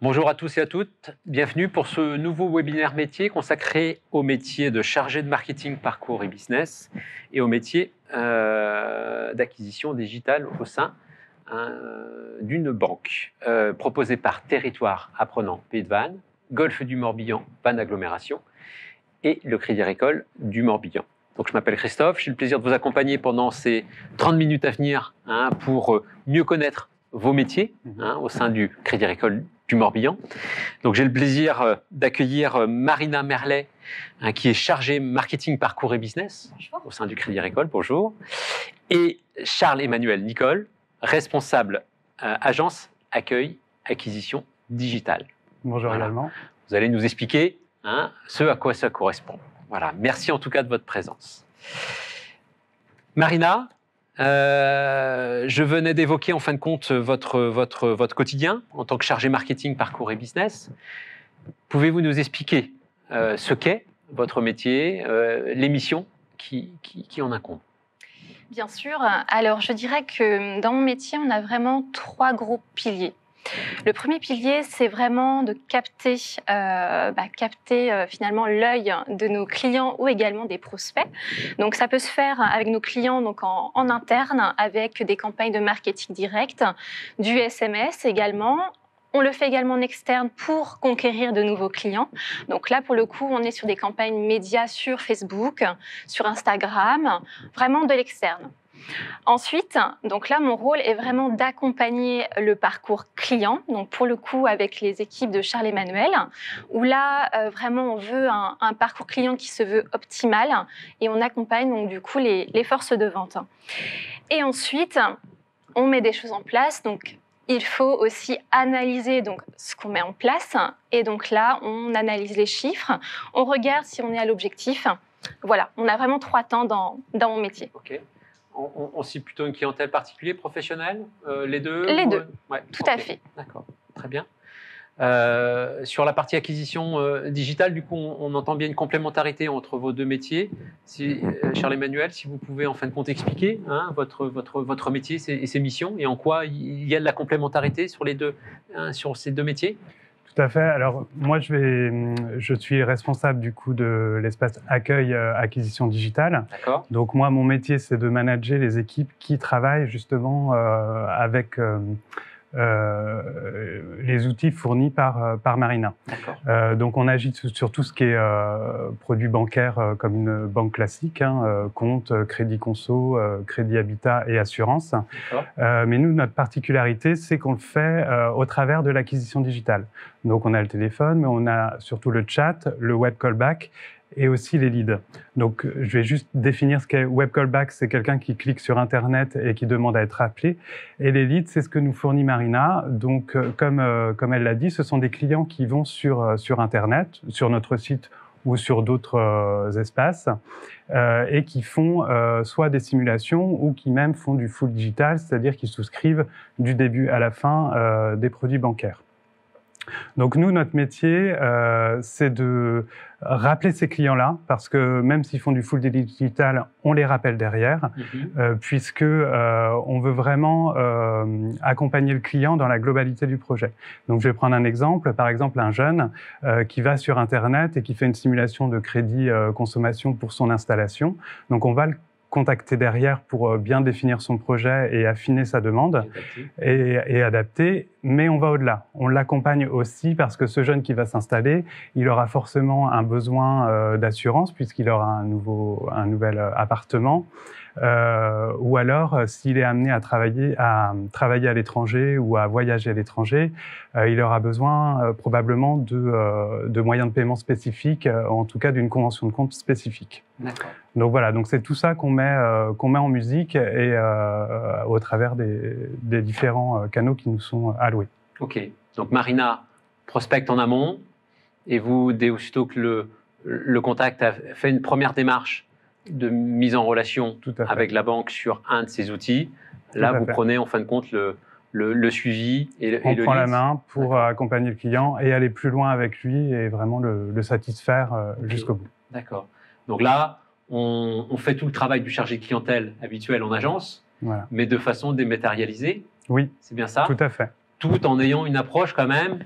Bonjour à tous et à toutes, bienvenue pour ce nouveau webinaire métier consacré au métier de chargé de marketing, parcours et business et au métier d'acquisition digitale au sein d'une banque proposée par Territoire Apprenant Pays de Vannes, Golfe du Morbihan, Vannes Agglomération et le Crédit Agricole du Morbihan. Donc, je m'appelle Christophe, j'ai le plaisir de vous accompagner pendant ces 30 minutes à venir pour mieux connaître vos métiers au sein du Crédit Agricole du Morbihan. Donc, j'ai le plaisir d'accueillir Marina Merlet, qui est chargée marketing, parcours et business au sein du Crédit Agricole. Bonjour. Et Charles-Emmanuel Nicole, responsable agence, accueil, acquisition digitale. Bonjour également. Vous allez nous expliquer ce à quoi ça correspond. Voilà. Merci en tout cas de votre présence. Marina, je venais d'évoquer en fin de compte votre quotidien en tant que chargé marketing, parcours et business. Pouvez-vous nous expliquer ce qu'est votre métier, les missions qui en incombent? Bien sûr. Alors, je dirais que dans mon métier, on a vraiment 3 gros piliers. Le premier pilier, c'est vraiment de capter finalement l'œil de nos clients ou également des prospects. Donc, ça peut se faire avec nos clients donc en interne, avec des campagnes de marketing direct, du SMS également. On le fait également en externe pour conquérir de nouveaux clients. Donc là, pour le coup, on est sur des campagnes médias sur Facebook, sur Instagram, vraiment de l'externe. Ensuite, donc là, mon rôle est vraiment d'accompagner le parcours client, donc pour le coup avec les équipes de Charles-Emmanuel, où là, vraiment, on veut un parcours client qui se veut optimal et on accompagne donc du coup les forces de vente. Et ensuite, on met des choses en place, donc il faut aussi analyser donc, ce qu'on met en place. Et donc là, on analyse les chiffres, on regarde si on est à l'objectif. Voilà, on a vraiment 3 temps dans mon métier. Ok. On cible plutôt une clientèle particulière, professionnelle, les deux? Les deux, ouais. Tout à fait. D'accord, très bien. Sur la partie acquisition digitale, du coup, on entend bien une complémentarité entre vos deux métiers. Charles-Emmanuel, si vous pouvez en fin de compte expliquer votre métier et ses missions et en quoi il y a de la complémentarité sur ces deux métiers. Tout à fait. Alors, moi, je suis responsable du coup de l'espace accueil acquisition digitale. D'accord. Donc, moi, mon métier, c'est de manager les équipes qui travaillent justement avec les outils fournis par Marina. Donc, on agit sur tout ce qui est produits bancaires comme une banque classique, compte, crédit conso, crédit habitat et assurance. Mais nous, notre particularité, c'est qu'on le fait au travers de l'acquisition digitale. Donc, on a le téléphone, mais on a surtout le chat, le web callback et aussi les leads. Donc, je vais juste définir ce qu'est web callback. C'est quelqu'un qui clique sur Internet et qui demande à être appelé. Et les leads, c'est ce que nous fournit Marina. Donc, comme elle l'a dit, ce sont des clients qui vont sur Internet, sur notre site ou sur d'autres espaces, et qui font soit des simulations ou qui même font du full digital, c'est-à-dire qu'ils souscrivent du début à la fin des produits bancaires. Donc nous, notre métier, c'est de rappeler ces clients-là, parce que même s'ils font du full digital, on les rappelle derrière, puisque on veut vraiment accompagner le client dans la globalité du projet. Donc je vais prendre un exemple, par exemple un jeune qui va sur Internet et qui fait une simulation de crédit consommation pour son installation. Donc on va le contacter derrière pour bien définir son projet et affiner sa demande et adapter, mais on va au-delà. On l'accompagne aussi parce que ce jeune qui va s'installer, il aura forcément un besoin d'assurance puisqu'il aura un nouvel appartement. Ou alors, s'il est amené à travailler à l'étranger ou à voyager à l'étranger, il aura besoin probablement de moyens de paiement spécifiques, en tout cas d'une convention de compte spécifique. D'accord. Donc voilà, donc c'est tout ça qu'on met en musique et au travers des différents canaux qui nous sont alloués. Ok, donc Marina prospecte en amont et vous, dès aussitôt que le contact a fait une première démarche de mise en relation avec la banque sur un de ces outils, là vous prenez en fin de compte le suivi et le lead. On prend la main pour accompagner le client et aller plus loin avec lui et vraiment le satisfaire jusqu'au bout. D'accord. Donc là, on fait tout le travail du chargé de clientèle habituel en agence, mais de façon dématérialisée. Oui, c'est bien ça. Tout à fait. tout en ayant une approche quand même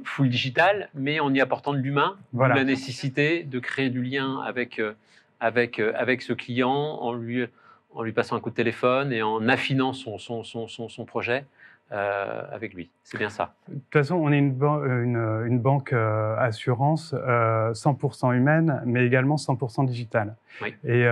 full digital, mais en y apportant de l'humain, Voilà. la nécessité de créer du lien avec ce client en lui passant un coup de téléphone et en affinant son projet avec lui. C'est bien ça. De toute façon, on est une banque assurance 100% humaine, mais également 100% digitale. Oui. Et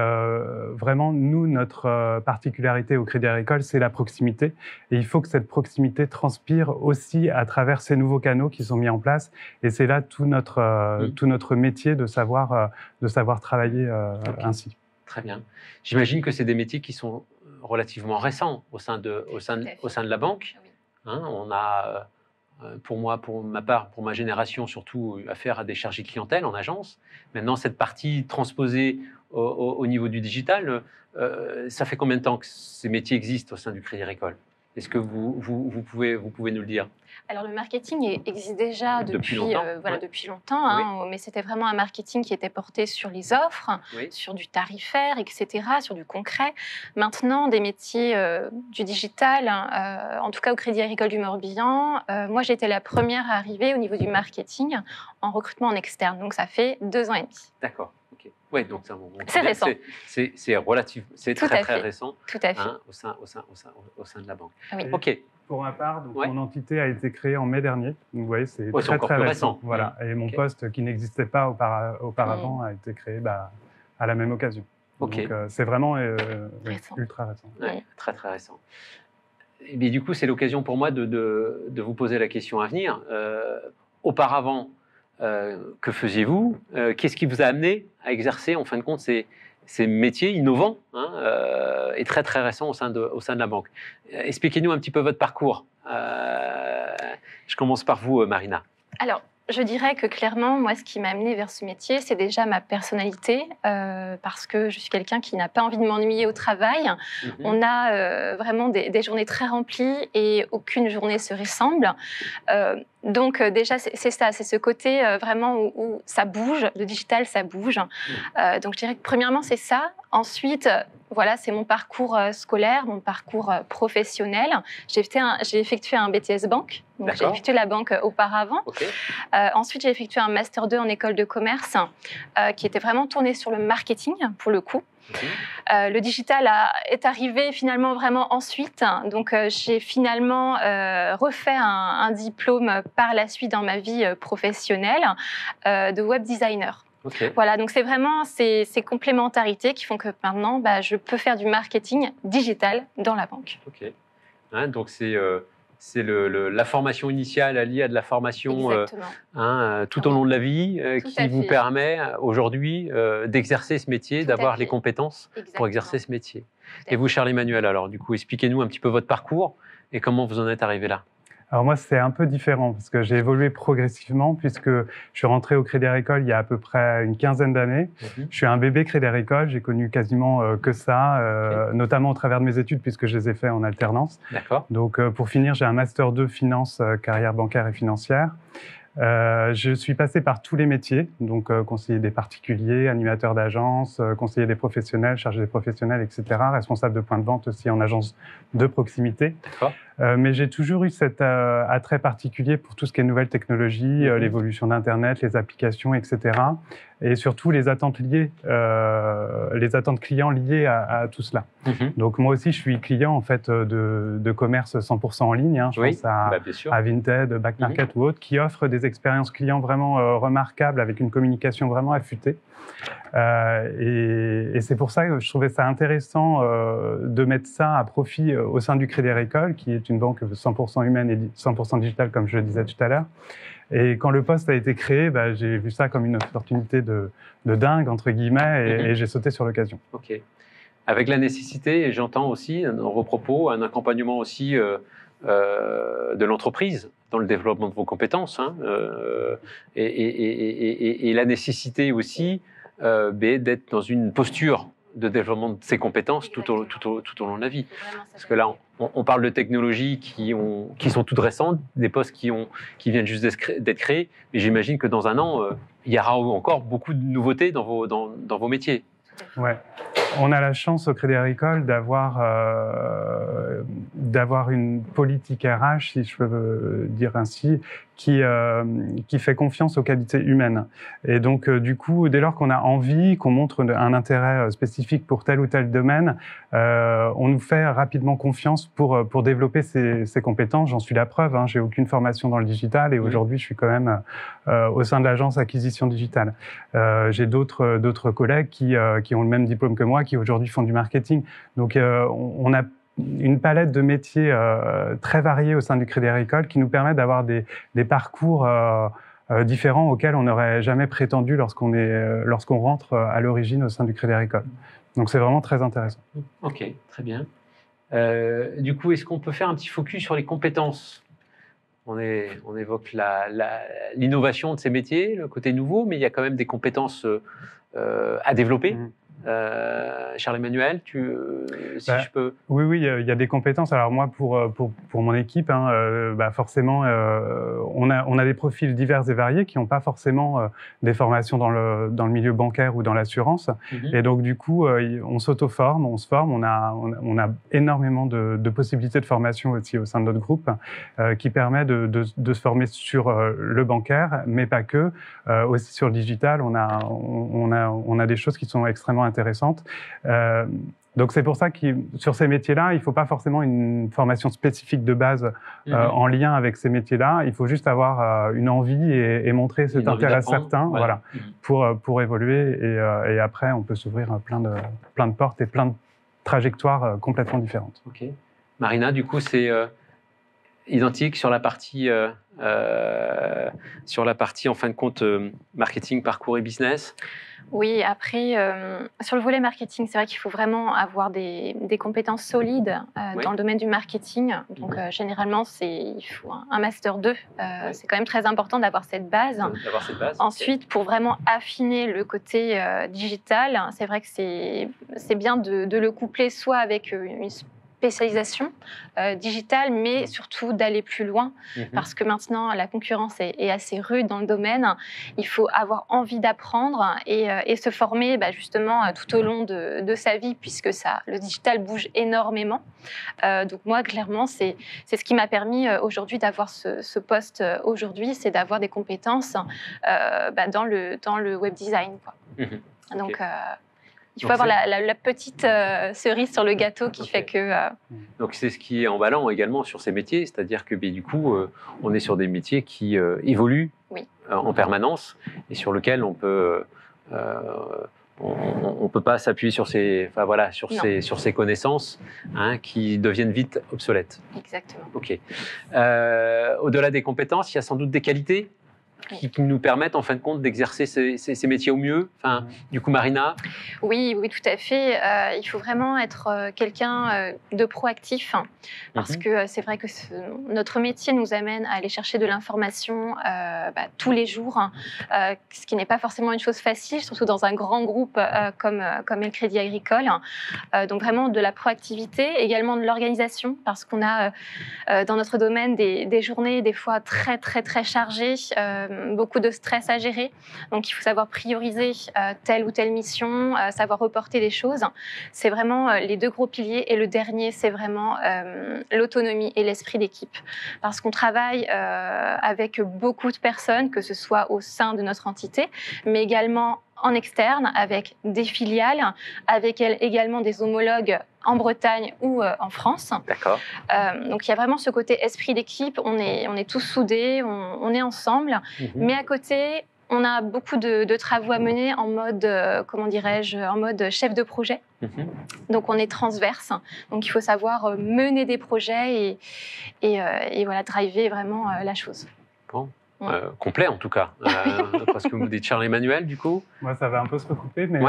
vraiment, nous, notre particularité au Crédit Agricole, c'est la proximité. Et il faut que cette proximité transpire aussi à travers ces nouveaux canaux qui sont mis en place. Et c'est là tout notre métier de savoir travailler ainsi. Très bien. J'imagine que c'est des métiers qui sont relativement récents au sein de la banque. Oui. Hein, on a, pour ma part, pour ma génération, surtout affaire à des chargés clientèle en agence. Maintenant, cette partie transposée au niveau du digital, ça fait combien de temps que ces métiers existent au sein du Crédit Agricole? Est-ce que vous pouvez nous le dire? Alors, le marketing existe déjà Depuis longtemps, depuis longtemps, hein, mais c'était vraiment un marketing qui était porté sur les offres, sur du tarifaire, etc., sur du concret. Maintenant, des métiers du digital, en tout cas au Crédit Agricole du Morbihan, moi, j'étais la première à arriver au niveau du marketing en recrutement en externe. Donc, ça fait 2 ans et demi. D'accord. Okay. Oui, donc c'est récent. C'est relatif, c'est très récent. Tout à fait. Hein, au sein de la banque. Oui. Ok. Pour ma part, donc, mon entité a été créée en mai dernier. Donc, vous voyez, c'est très récent. Voilà. Et mon poste, qui n'existait pas auparavant, a été créé à la même occasion. Okay. Donc, c'est vraiment ultra récent. Ouais, très récent. Mais du coup, c'est l'occasion pour moi de vous poser la question à venir. Auparavant, que faisiez-vous? Qu'est-ce qui vous a amené à exercer, en fin de compte, ces métiers innovants et très récents au sein de la banque? Expliquez-nous un petit peu votre parcours. Je commence par vous, Marina. Alors, je dirais que clairement, moi, ce qui m'a amenée vers ce métier, c'est déjà ma personnalité, parce que je suis quelqu'un qui n'a pas envie de m'ennuyer au travail. On a vraiment des journées très remplies et aucune journée se ressemble. Donc déjà, c'est ça, c'est ce côté vraiment où ça bouge, le digital, ça bouge. Donc je dirais que premièrement, c'est ça. Ensuite, voilà, c'est mon parcours scolaire, mon parcours professionnel. J'ai effectué un BTS Banque, donc j'ai effectué la banque auparavant. Okay. Ensuite, j'ai effectué un Master 2 en école de commerce qui était vraiment tourné sur le marketing, pour le coup. Le digital est arrivé finalement vraiment ensuite. Donc, j'ai finalement refait un diplôme par la suite dans ma vie professionnelle de web designer. Okay. Voilà, donc c'est vraiment ces complémentarités qui font que maintenant, je peux faire du marketing digital dans la banque. Ok. Hein, donc c'est la formation initiale alliée à de la formation tout au long de la vie qui vous permet aujourd'hui d'exercer ce métier, d'avoir les compétences pour exercer ce métier. Et vous, Charles-Emmanuel, alors du coup, expliquez-nous un petit peu votre parcours et comment vous en êtes arrivé là. Alors moi, c'est un peu différent parce que j'ai évolué progressivement puisque je suis rentré au Crédit Agricole il y a à peu près une quinzaine d'années. Je suis un bébé Crédit Agricole, j'ai connu quasiment que ça, notamment au travers de mes études puisque je les ai fait en alternance. D'accord. Donc pour finir, j'ai un Master 2 Finance, carrière bancaire et financière. Je suis passé par tous les métiers, donc conseiller des particuliers, animateur d'agence, conseiller des professionnels, chargé des professionnels, etc., responsable de point de vente aussi en agence de proximité. Mais j'ai toujours eu cet attrait particulier pour tout ce qui est nouvelles technologies, l'évolution d'Internet, les applications, etc. Et surtout les attentes clients liées à tout cela. Donc moi aussi, je suis client en fait de commerce 100% en ligne. Hein. Je pense à Vinted, Back Market ou autres, qui offrent des expériences clients vraiment remarquables avec une communication vraiment affûtée. Et c'est pour ça que je trouvais ça intéressant de mettre ça à profit au sein du Crédit Agricole, qui est une banque 100% humaine et 100% digitale, comme je le disais tout à l'heure. Et quand le poste a été créé, j'ai vu ça comme une opportunité de dingue, entre guillemets, et j'ai sauté sur l'occasion. Ok. Avec la nécessité, et j'entends aussi dans vos propos, un accompagnement aussi de l'entreprise dans le développement de vos compétences, et la nécessité aussi d'être dans une posture de développement de ses compétences tout au long de la vie. Parce que là, on parle de technologies qui sont toutes récentes, des postes qui viennent juste d'être créés, mais j'imagine que dans un an, il y aura encore beaucoup de nouveautés dans vos métiers. Ouais. on a la chance au Crédit Agricole d'avoir une politique RH, si je peux dire ainsi, qui fait confiance aux qualités humaines. Et donc, du coup, dès lors qu'on a envie, qu'on montre un intérêt spécifique pour tel ou tel domaine, on nous fait rapidement confiance pour développer ces compétences. J'en suis la preuve, hein, j'ai aucune formation dans le digital et aujourd'hui, je suis quand même au sein de l'agence acquisition digitale. J'ai d'autres collègues qui ont le même diplôme que moi, qui aujourd'hui font du marketing. Donc, on a une palette de métiers très variés au sein du Crédit Agricole qui nous permet d'avoir des parcours différents auxquels on n'aurait jamais prétendu lorsqu'on rentre à l'origine au sein du Crédit Agricole. Donc c'est vraiment très intéressant. Ok, très bien. Du coup, est-ce qu'on peut faire un petit focus sur les compétences ? On évoque l'innovation de ces métiers, le côté nouveau, mais il y a quand même des compétences à développer. Charles-Emmanuel, si je peux... Oui, il y a des compétences. Alors moi, pour mon équipe, forcément, on a des profils divers et variés qui n'ont pas forcément des formations dans le milieu bancaire ou dans l'assurance. Et donc, du coup, on s'auto-forme, on se forme. On a énormément de possibilités de formation aussi au sein de notre groupe qui permet de se former sur le bancaire, mais pas que. Aussi sur le digital, on a des choses qui sont extrêmement intéressantes. Donc c'est pour ça que sur ces métiers-là, il ne faut pas forcément une formation spécifique de base en lien avec ces métiers-là. Il faut juste avoir une envie et montrer cet intérêt certain, voilà, pour évoluer. Et après, on peut s'ouvrir plein de portes et plein de trajectoires complètement différentes. Ok. Marina, du coup, c'est identique sur la partie en fin de compte marketing, parcours et business. Oui, après, sur le volet marketing, c'est vrai qu'il faut vraiment avoir des compétences solides dans le domaine du marketing. Donc, généralement, il faut un Master 2. C'est quand même très important d'avoir cette base. Ensuite, pour vraiment affiner le côté digital, c'est vrai que c'est bien de le coupler soit avec une spécialisation digitale, mais surtout d'aller plus loin, parce que maintenant, la concurrence est assez rude dans le domaine. Il faut avoir envie d'apprendre et se former justement tout au long de sa vie, puisque le digital bouge énormément. Donc moi, clairement, c'est ce qui m'a permis aujourd'hui d'avoir ce poste aujourd'hui, c'est d'avoir des compétences dans le web design, quoi. Donc, il faut avoir la petite cerise sur le gâteau qui fait que... Donc c'est ce qui est emballant également sur ces métiers, c'est-à-dire que du coup, on est sur des métiers qui évoluent en permanence et sur lesquels on peut... on peut pas s'appuyer sur ces connaissances qui deviennent vite obsolètes. Exactement. Ok. Au-delà des compétences, il y a sans doute des qualités qui nous permettent en fin de compte d'exercer ces métiers au mieux. Enfin, du coup, Marina. Oui, tout à fait. Il faut vraiment être quelqu'un de proactif, parce que c'est vrai que notre métier nous amène à aller chercher de l'information tous les jours, ce qui n'est pas forcément une chose facile, surtout dans un grand groupe comme est le Crédit Agricole. Donc vraiment de la proactivité, également de l'organisation, parce qu'on a dans notre domaine des journées des fois très très très chargées, beaucoup de stress à gérer. Donc il faut savoir prioriser telle ou telle mission, savoir reporter des choses. C'est vraiment les deux gros piliers. Et le dernier, c'est vraiment l'autonomie et l'esprit d'équipe. Parce qu'on travaille avec beaucoup de personnes, que ce soit au sein de notre entité, mais également en externe, avec des filiales, avec également des homologues en Bretagne ou en France. D'accord. Donc il y a vraiment ce côté esprit d'équipe, on est tous soudés, on est ensemble, mais à côté, on a beaucoup de travaux à mener en mode, en mode chef de projet. Donc on est transverse, donc il faut savoir mener des projets et voilà, driver vraiment la chose. Bon. Complet en tout cas, parce que vous dites Charles-Emmanuel du coup. Moi ça va un peu se recouper, mais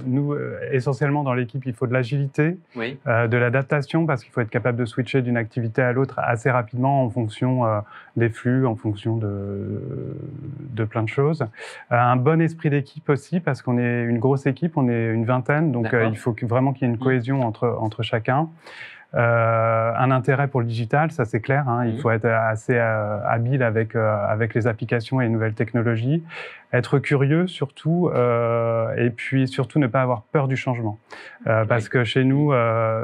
nous essentiellement dans l'équipe il faut de l'agilité, de l'adaptation, parce qu'il faut être capable de switcher d'une activité à l'autre assez rapidement en fonction des flux, en fonction de plein de choses. Un bon esprit d'équipe aussi, parce qu'on est une grosse équipe, on est une vingtaine, donc il faut vraiment qu'il y ait une cohésion entre chacun. Un intérêt pour le digital, ça c'est clair. Hein, il faut être assez habile avec les applications et les nouvelles technologies. Être curieux surtout, et puis surtout ne pas avoir peur du changement. Parce que chez nous,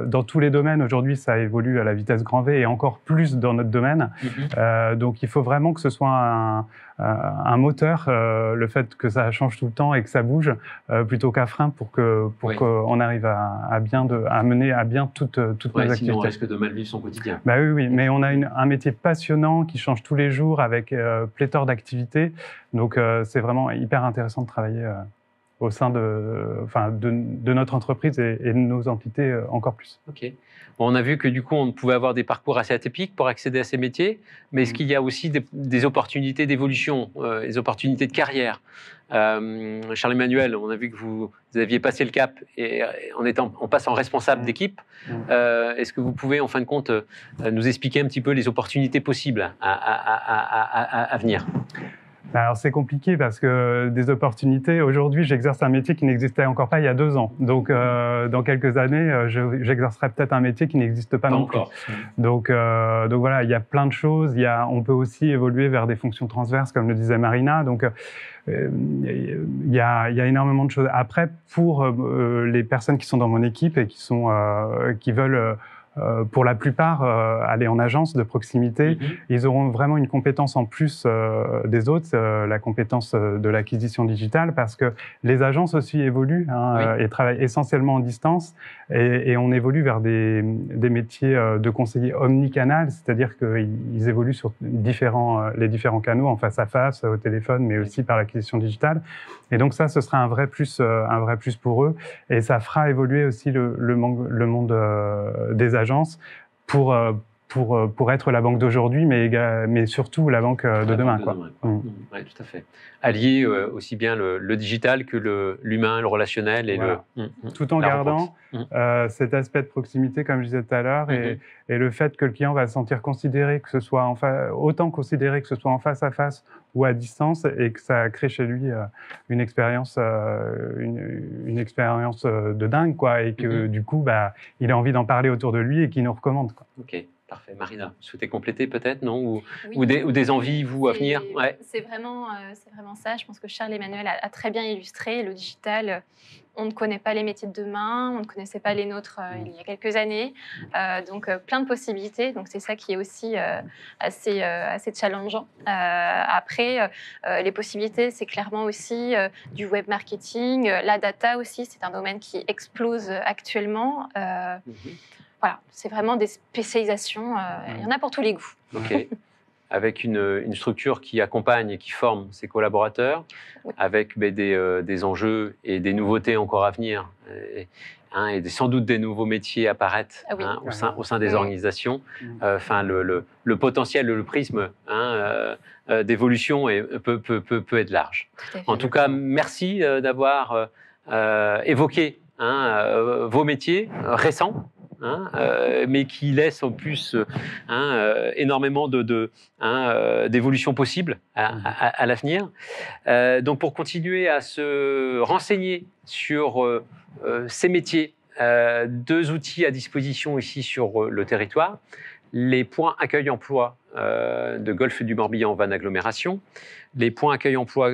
dans tous les domaines, aujourd'hui, ça évolue à la vitesse grand V et encore plus dans notre domaine. Donc il faut vraiment que ce soit un moteur, le fait que ça change tout le temps et que ça bouge, plutôt qu'un frein pour qu'on arrive à mener à bien toutes nos activités. Sinon on risque de mal vivre son quotidien. Bah oui, mais on a un métier passionnant qui change tous les jours avec pléthore d'activités. Donc c'est vraiment hyper intéressant de travailler au sein de notre entreprise et de nos entités encore plus. Ok. Bon, on a vu que du coup, on pouvait avoir des parcours assez atypiques pour accéder à ces métiers, mais est-ce qu'il y a aussi des opportunités d'évolution, des opportunités de carrière? Charles-Emmanuel, on a vu que vous aviez passé le cap et en passant responsable d'équipe. Est-ce que vous pouvez, en fin de compte, nous expliquer un petit peu les opportunités possibles à venir? Alors c'est compliqué parce que des opportunités, aujourd'hui j'exerce un métier qui n'existait encore pas il y a 2 ans. Donc dans quelques années, j'exercerai peut-être un métier qui n'existe pas non plus. Donc voilà, il y a plein de choses. On peut aussi évoluer vers des fonctions transverses, comme le disait Marina. Donc il y a énormément de choses. Après, pour les personnes qui sont dans mon équipe et qui veulent pour la plupart, aller en agence de proximité, ils auront vraiment une compétence en plus des autres, la compétence de l'acquisition digitale, parce que les agences aussi évoluent et travaillent essentiellement en distance, et on évolue vers des métiers de conseiller omnicanal, c'est-à-dire qu'ils évoluent sur les différents canaux, en face à face, au téléphone, mais aussi par l'acquisition digitale. Et donc ça, ce sera un vrai plus pour eux, et ça fera évoluer aussi le monde des agences pour être la banque d'aujourd'hui, mais surtout la banque de demain. Oui, tout à fait. Allier aussi bien le digital que l'humain, le relationnel. Tout en gardant cet aspect de proximité, comme je disais tout à l'heure, et le fait que le client va se sentir considéré, que ce soit autant considéré que ce soit en face à face ou à distance, et que ça crée chez lui une expérience de dingue, quoi, et que du coup, il a envie d'en parler autour de lui et qu'il nous recommande, quoi. Ok. Parfait. Marina, vous souhaitez compléter peut-être, non, ou des envies, vous, à venir? C'est vraiment ça. Je pense que Charles-Emmanuel a très bien illustré. Le digital, on ne connaît pas les métiers de demain, on ne connaissait pas les nôtres il y a quelques années. Donc, plein de possibilités. Donc, c'est ça qui est aussi assez challengeant. Après, les possibilités, c'est clairement aussi du web marketing. La data aussi, c'est un domaine qui explose actuellement. Voilà, c'est vraiment des spécialisations. Il y en a pour tous les goûts. Ok. Avec une structure qui accompagne et qui forme ses collaborateurs, avec des enjeux et des nouveautés encore à venir, et sans doute des nouveaux métiers apparaître au sein des organisations. Le potentiel, le prisme d'évolution peut être large. En tout cas, merci d'avoir évoqué vos métiers récents. Mais qui laisse en plus énormément d'évolutions possibles à l'avenir. Donc pour continuer à se renseigner sur ces métiers, 2 outils à disposition ici sur le territoire. Les points accueil emploi de Golfe du Morbihan Van Agglomération. Les points accueil emploi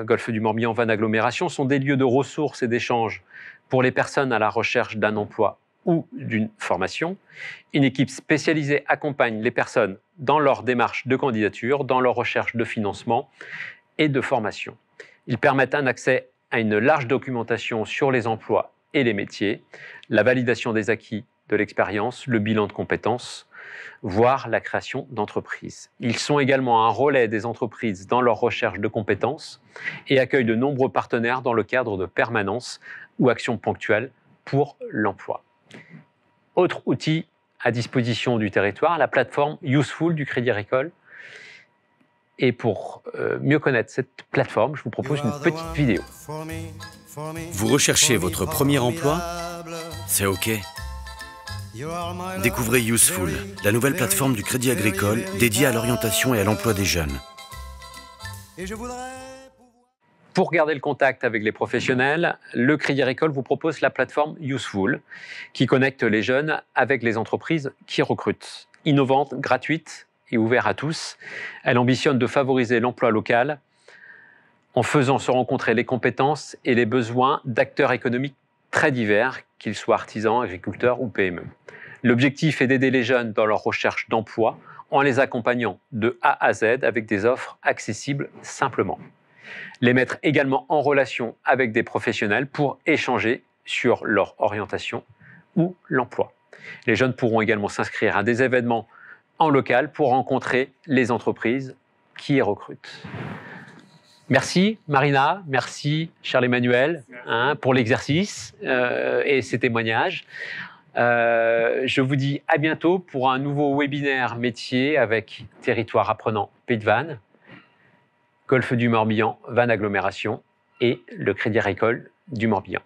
Golfe du Morbihan Van Agglomération sont des lieux de ressources et d'échanges pour les personnes à la recherche d'un emploi ou d'une formation. Une équipe spécialisée accompagne les personnes dans leur démarche de candidature, dans leur recherche de financement et de formation. Ils permettent un accès à une large documentation sur les emplois et les métiers, la validation des acquis de l'expérience, le bilan de compétences, voire la création d'entreprises. Ils sont également un relais des entreprises dans leur recherche de compétences et accueillent de nombreux partenaires dans le cadre de permanences ou actions ponctuelles pour l'emploi. Autre outil à disposition du territoire, la plateforme Useful du Crédit Agricole. Et pour mieux connaître cette plateforme, je vous propose une petite vidéo. Vous recherchez votre premier emploi? C'est OK. Découvrez Useful, la nouvelle plateforme du Crédit Agricole dédiée à l'orientation et à l'emploi des jeunes. Pour garder le contact avec les professionnels, le Crédit Agricole vous propose la plateforme Useful, qui connecte les jeunes avec les entreprises qui recrutent. Innovante, gratuite et ouverte à tous, elle ambitionne de favoriser l'emploi local en faisant se rencontrer les compétences et les besoins d'acteurs économiques très divers, qu'ils soient artisans, agriculteurs ou PME. L'objectif est d'aider les jeunes dans leur recherche d'emploi en les accompagnant de A à Z avec des offres accessibles simplement. Les mettre également en relation avec des professionnels pour échanger sur leur orientation ou l'emploi. Les jeunes pourront également s'inscrire à des événements en local pour rencontrer les entreprises qui y recrutent. Merci Marina, merci Charles Emmanuel pour l'exercice et ces témoignages. Je vous dis à bientôt pour un nouveau webinaire métier avec Territoire Apprenant Pays de Vannes, Golfe du Morbihan, Vannes Agglomération et le Crédit Agricole du Morbihan.